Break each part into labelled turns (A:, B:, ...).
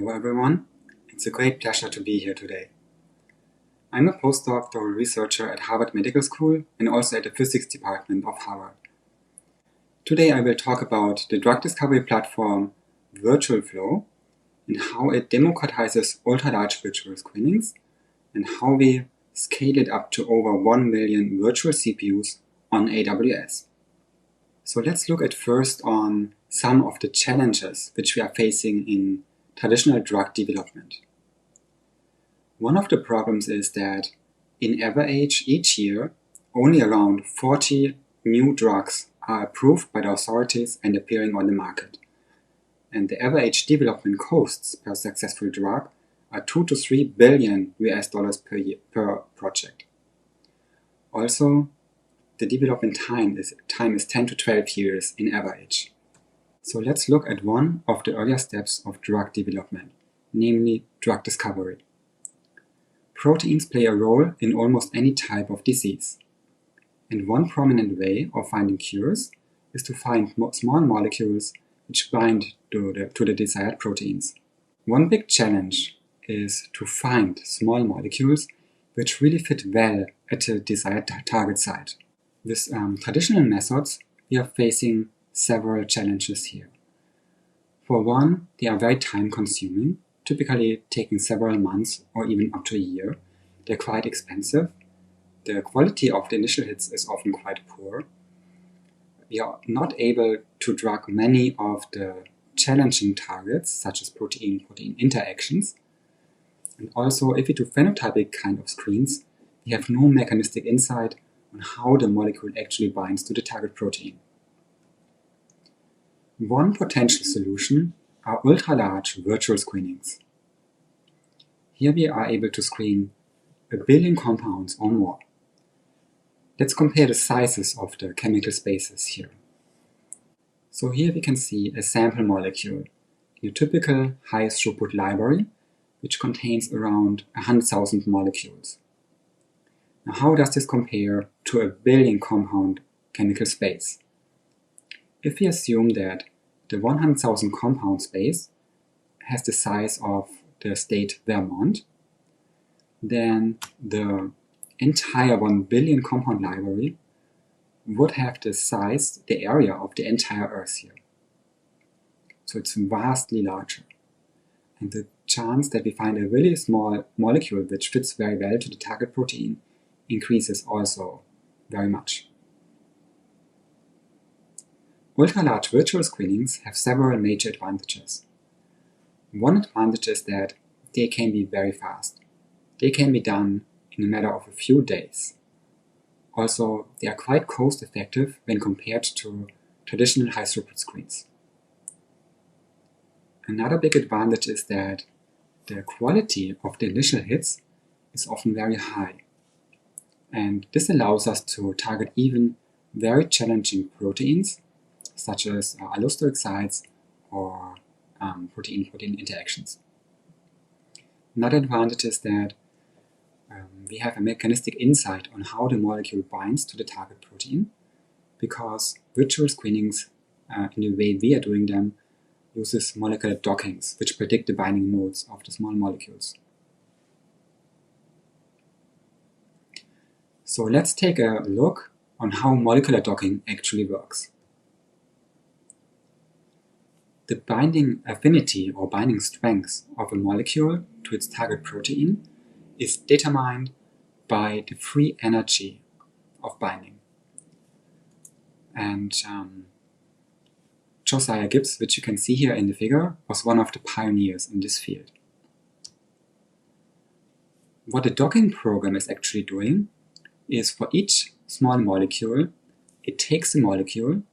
A: Hello everyone, it's a great pleasure to be here today. I'm a postdoctoral researcher at Harvard Medical School and also at the physics department of Harvard. Today I will talk about the drug discovery platform VirtualFlow and how it democratizes ultra-large virtual screenings and how we scale it up to over 1 million virtual CPUs on AWS. So let's look at first on some of the challenges which we are facing in traditional drug development. One of the problems is that in average each year, only around 40 new drugs are approved by the authorities and appearing on the market. And the average development costs per successful drug are 2 to 3 billion US dollars per year per project. Also, the development time is 10 to 12 years in average. So let's look at one of the earlier steps of drug development, namely drug discovery. Proteins play a role in almost any type of disease. And one prominent way of finding cures is to find small molecules which bind to the desired proteins. One big challenge is to find small molecules which really fit well at the desired target site. With traditional methods, we are facing several challenges here. For one, they are very time-consuming, typically taking several months or even up to a year. They're quite expensive. The quality of the initial hits is often quite poor. We are not able to drug many of the challenging targets, such as protein-protein interactions. And also, if we do phenotypic kind of screens, we have no mechanistic insight on how the molecule actually binds to the target protein. One potential solution are ultra-large virtual screenings. Here we are able to screen 1 billion compounds or more. Let's compare the sizes of the chemical spaces here. So here we can see a sample molecule in a typical high-throughput library, which contains around 100,000 molecules. Now, how does this compare to 1 billion compound chemical space? If we assume that the 100,000 compound space has the size of the state Vermont, then the entire 1 billion compound library would have the area of the entire Earth here. So it's vastly larger. And the chance that we find a really small molecule which fits very well to the target protein increases also very much. Ultra-large virtual screenings have several major advantages. One advantage is that they can be very fast. They can be done in a matter of a few days. Also, they are quite cost-effective when compared to traditional high-throughput screens. Another big advantage is that the quality of the initial hits is often very high. And this allows us to target even very challenging proteins, such as allosteric sites or protein-protein interactions. Another advantage is that we have a mechanistic insight on how the molecule binds to the target protein, because virtual screenings, in the way we are doing them, uses molecular dockings, which predict the binding modes of the small molecules. So let's take a look on how molecular docking actually works. The binding affinity or binding strength of a molecule to its target protein is determined by the free energy of binding. And Josiah Gibbs, which you can see here in the figure, was one of the pioneers in this field. What the docking program is actually doing is for each small molecule, it takes a molecule,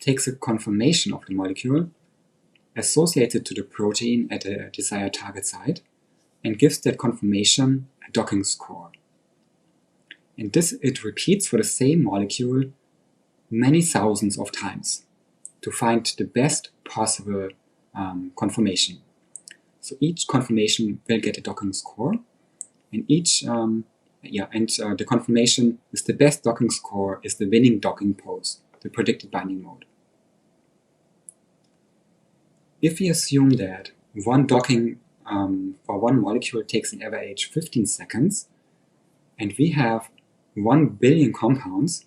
A: takes a conformation of the molecule, associates it to the protein at a desired target site, and gives that conformation a docking score. And this it repeats for the same molecule many thousands of times to find the best possible conformation. So each conformation will get a docking score, and the conformation with the best docking score is the winning docking pose, the predicted binding mode. If we assume that one docking for one molecule takes an average 15 seconds, and we have 1 billion compounds,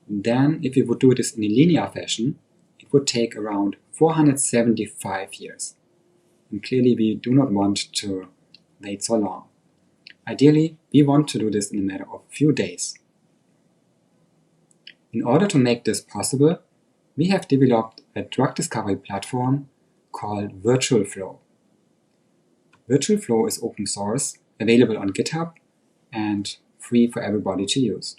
A: then if we would do this in a linear fashion, it would take around 475 years. And clearly we do not want to wait so long. Ideally, we want to do this in a matter of a few days. In order to make this possible, we have developed a drug discovery platform called VirtualFlow. VirtualFlow is open source, available on GitHub, and free for everybody to use.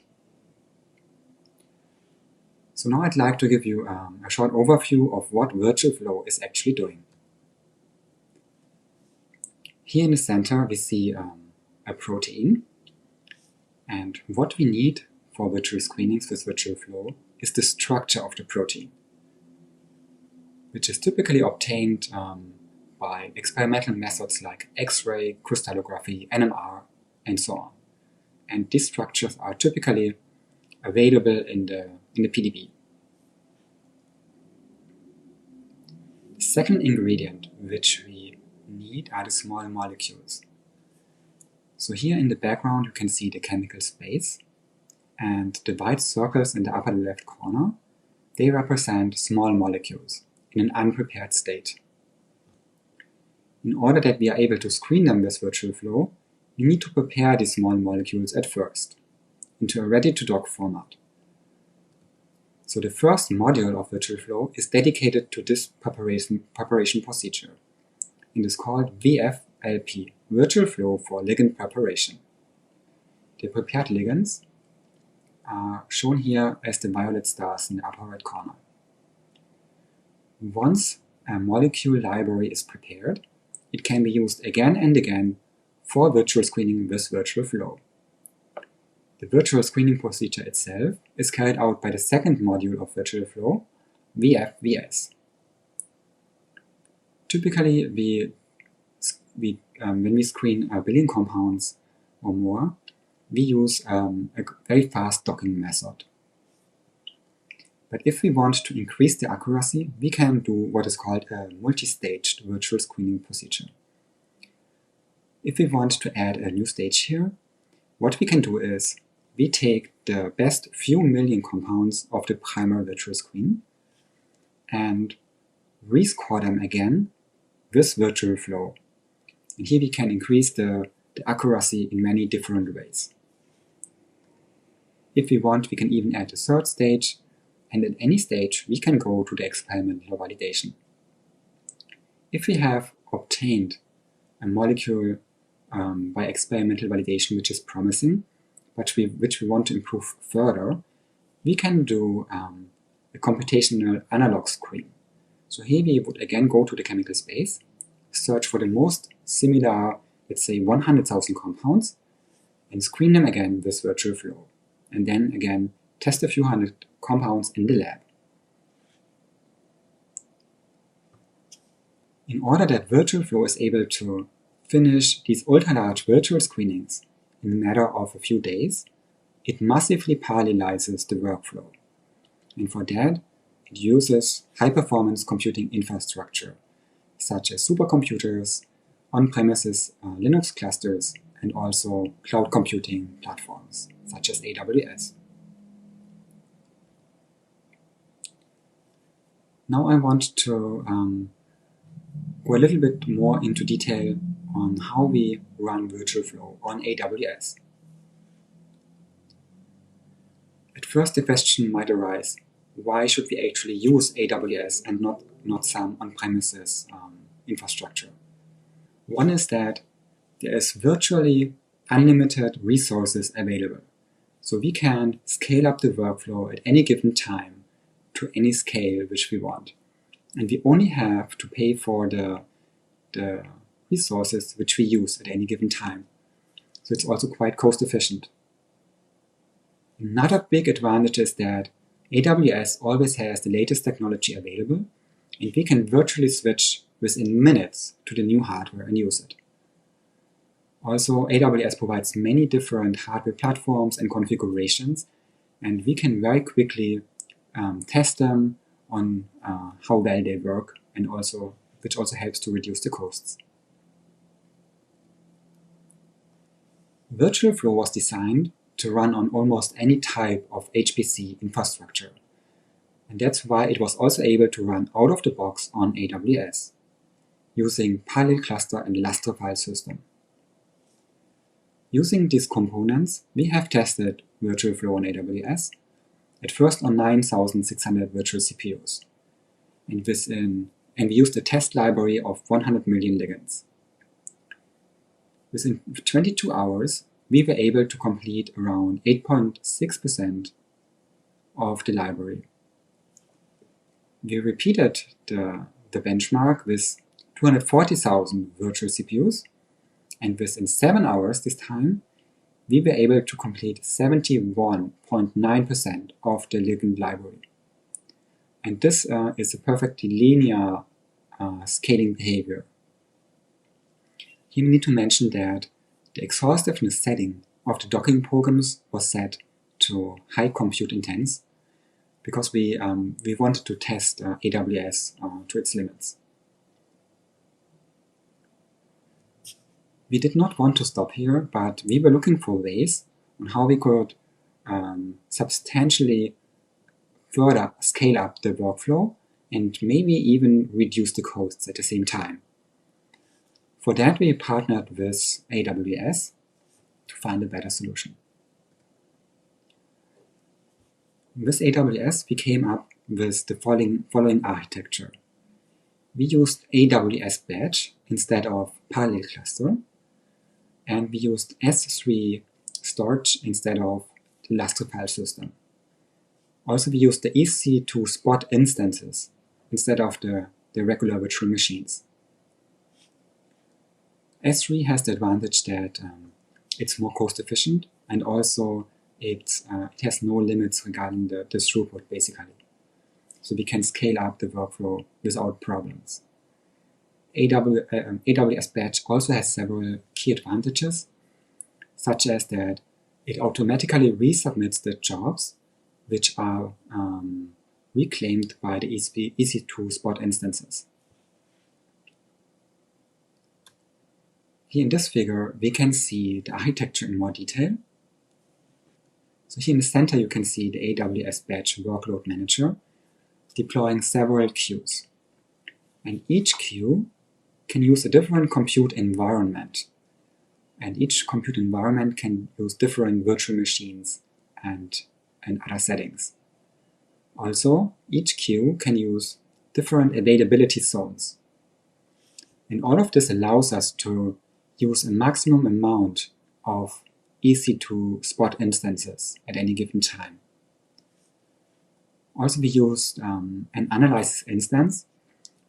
A: So now I'd like to give you a short overview of what VirtualFlow is actually doing. Here in the center we see a protein, and what we need for virtual screenings with VirtualFlow is the structure of the protein, which is typically obtained by experimental methods like X-ray, crystallography, NMR, and so on. And these structures are typically available in the PDB. The second ingredient which we need are the small molecules. So here in the background you can see the chemical space, and the white circles in the upper left corner, they represent small molecules in an unprepared state. In order that we are able to screen them with VirtualFlow, we need to prepare these small molecules at first into a ready-to-dock format. So the first module of VirtualFlow is dedicated to this preparation procedure, and is called VFLP, VirtualFlow for Ligand Preparation. The prepared ligands are shown here as the violet stars in the upper right corner. Once a molecule library is prepared, it can be used again and again for virtual screening with VirtualFlow. The virtual screening procedure itself is carried out by the second module of VirtualFlow, VFVS. Typically, when we screen a billion compounds or more, we use a very fast docking method. But if we want to increase the accuracy, we can do what is called a multi-staged virtual screening procedure. If we want to add a new stage here, what we can do is we take the best few million compounds of the primary virtual screen and rescore them again with VirtualFlow. And here we can increase the accuracy in many different ways. If we want, we can even add a third stage, and at any stage we can go to the experimental validation. If we have obtained a molecule by experimental validation which is promising, but which we want to improve further, we can do a computational analog screen. So here we would again go to the chemical space, search for the most similar, let's say 100,000 compounds, and screen them again with VirtualFlow, and then again test a few hundred compounds in the lab. In order that VirtualFlow is able to finish these ultra-large virtual screenings in a matter of a few days, it massively parallelizes the workflow. And for that, it uses high-performance computing infrastructure, such as supercomputers, on-premises Linux clusters, and also cloud computing platforms, such as AWS. Now I want to go a little bit more into detail on how we run VirtualFlow on AWS. At first the question might arise, why should we actually use AWS and not some on-premises infrastructure? One is that there is virtually unlimited resources available. So we can scale up the workflow at any given time to any scale which we want. And we only have to pay for the resources which we use at any given time. So it's also quite cost efficient. Another big advantage is that AWS always has the latest technology available, and we can virtually switch within minutes to the new hardware and use it. Also, AWS provides many different hardware platforms and configurations, and we can very quickly test them on how well they work, and also which also helps to reduce the costs. VirtualFlow was designed to run on almost any type of HPC infrastructure, and that's why it was also able to run out of the box on AWS, using parallel cluster and Lustre file system. Using these components, we have tested VirtualFlow on AWS, at first on 9,600 virtual CPUs, and we used a test library of 100 million ligands. Within 22 hours, we were able to complete around 8.6% of the library. We repeated the benchmark with 240,000 virtual CPUs, and within 7 hours this time, we were able to complete 71.9% of the ligand library. And this is a perfectly linear scaling behavior. Here we need to mention that the exhaustiveness setting of the docking programs was set to high compute intense because we wanted to test AWS to its limits. We did not want to stop here, but we were looking for ways on how we could substantially further scale up the workflow and maybe even reduce the costs at the same time. For that, we partnered with AWS to find a better solution. With AWS, we came up with the following architecture. We used AWS Batch instead of parallel cluster, and we used S3 storage instead of the Lustre file system. Also, we used the EC2 spot instances instead of the regular virtual machines. S3 has the advantage that it's more cost efficient, and also it has no limits regarding the throughput, basically. So we can scale up the workflow without problems. AWS Batch also has several key advantages, such as that it automatically resubmits the jobs which are reclaimed by the EC2 spot instances. Here in this figure, we can see the architecture in more detail. So here in the center, you can see the AWS Batch Workload Manager deploying several queues. And each queue can use a different compute environment. And each compute environment can use different virtual machines and other settings. Also, each queue can use different availability zones. And all of this allows us to use a maximum amount of EC2 spot instances at any given time. Also, we used an analysis instance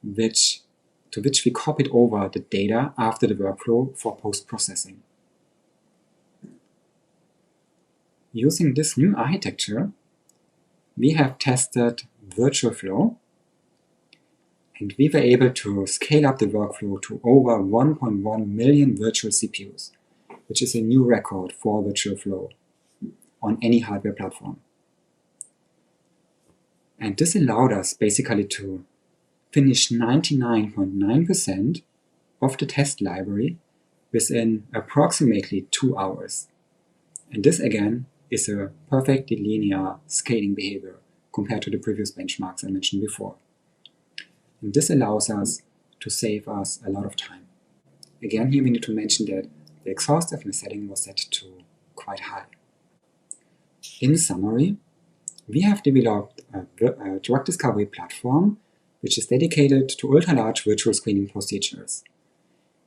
A: to which we copied over the data after the workflow for post-processing. Using this new architecture, we have tested VirtualFlow, and we were able to scale up the workflow to over 1.1 million virtual CPUs, which is a new record for VirtualFlow on any hardware platform. And this allowed us basically to finish 99.9% of the test library within approximately 2 hours. And this again is a perfectly linear scaling behavior compared to the previous benchmarks I mentioned before. And this allows us to save us a lot of time. Again, here we need to mention that the exhaustiveness setting was set to quite high. In summary, we have developed a drug discovery platform which is dedicated to ultra-large virtual screening procedures.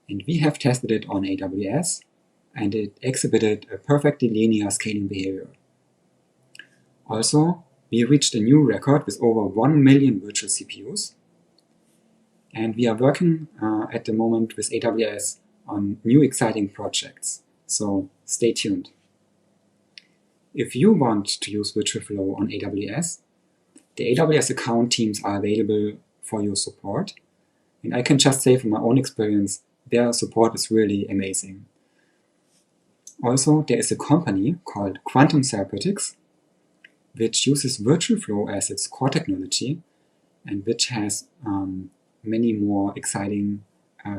A: And we have tested it on AWS, and it exhibited a perfectly linear scaling behavior. Also, we reached a new record with over 1 million virtual CPUs, and we are working at the moment with AWS on new exciting projects, so stay tuned. If you want to use VirtualFlow on AWS, the AWS account teams are available for your support, and I can just say from my own experience, their support is really amazing. Also, there is a company called Quantum Therapeutics, which uses VirtualFlow as its core technology, and which has many more exciting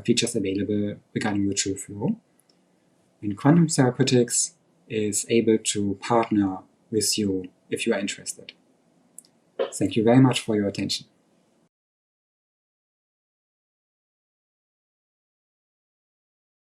A: features available regarding VirtualFlow. And quantum therapeutics is able to partner with you if you are interested. Thank you very much for your attention.